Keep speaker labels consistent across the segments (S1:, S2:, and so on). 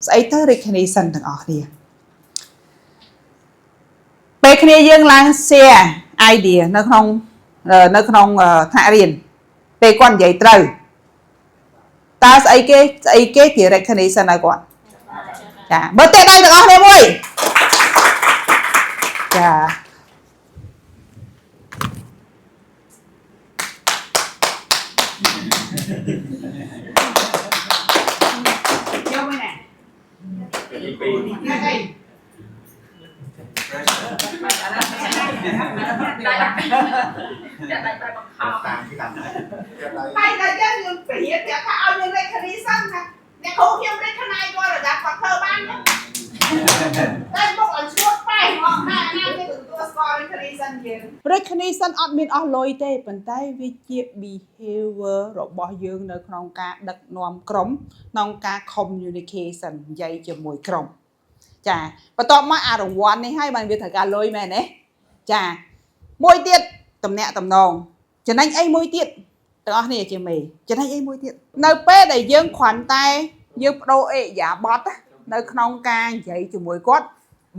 S1: ស្អីទៅ recognition ទាំងអស់គ្នាពេលគ្នាយើងឡើង share idea នៅក្នុងថ្នាក់រៀនពេលគាត់និយាយត្រូវតើស្អីគេជា recognition ឲ្យគាត់ចាមើលទេដៃទាំងអស់គ្នាមួយចាយកមួយណាទី2ហើយតែយើងព្រាបថាឲ្យយើង recognition ណាអ្នកគ្រូខ្ញុំ recognize គាត់រដាប់គាត់ធ្វើបានតែមកឲ្យឈ្មោះប៉ែហ្មងណាគេទទួលស្គាល់ recognition យើង recognition អត់មានអស់លុយទេប៉ុន្តែវាជា behavior របស់យើងនៅក្នុងការដឹកនាំក្រុមក្នុងការ communication និយាយជាមួយក្រុមចាបន្ទាប់មកអារង្វាន់នេះហើយបានវាត្រូវការលុយមែនទេចាមួយទៀតតំណាក់តំណងចំណេញអីមួយទៀតទាំងអស់គ្នាជាមេចំណេញអីមួយទៀតនៅពេលដែលយើងគ្រាន់តែយើងបដូរអេយ៉ាបតនៅក្នុងការនិយាយជាមួយគាត់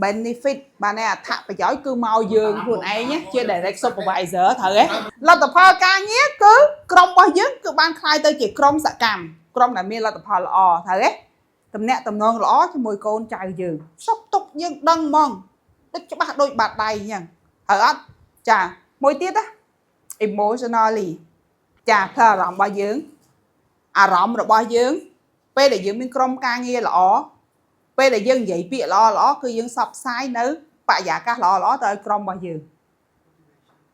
S1: benefit បានអត្ថប្រយោជន៍គឺមកយើងខ្លួនឯងជា direct supervisor ត្រូវទេលទ្ធផលការងារគឺក្រុមរបស់យើងគឺបានคล้ายទៅជាក្រុមសកម្មក្រុមដែលមានលទ្ធផលល្អត្រូវទេតំណាក់តំណងល្អជាមួយកូនចៅយើងសុខទុក្ខយើងដឹងហ្មងដូចច្បាស់ដូចបាតដៃអញ្ចឹងហើយអត់ចាមួយទៀតណា emotionally ចាផ្លូវអារម្មណ៍របស់យើងអារម្មណ៍របស់យើងពេលដែលយើងមានក្រុមការងារល្អពេលដែលយើងនិយាយពាក្យល្អគឺយើងសបផ្សាយនៅបរិយាកាសល្អទៅឲ្យក្រុមរបស់យើង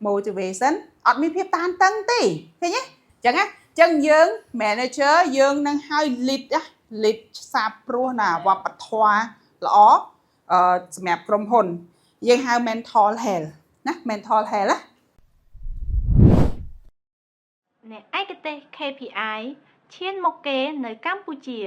S1: motivation អត់មានភាពតានតឹងទេឃើញទេអញ្ចឹងយើង manager យើងនឹងឲ្យ lead សាបព្រោះណាវប្បធម៌ល្អសម្រាប់ក្រុមហ៊ុនយើងហៅ mental health ណា mental health ណា
S2: អ្នកឯកទេស KPI ឈានមុខគេនៅកម្ពុជា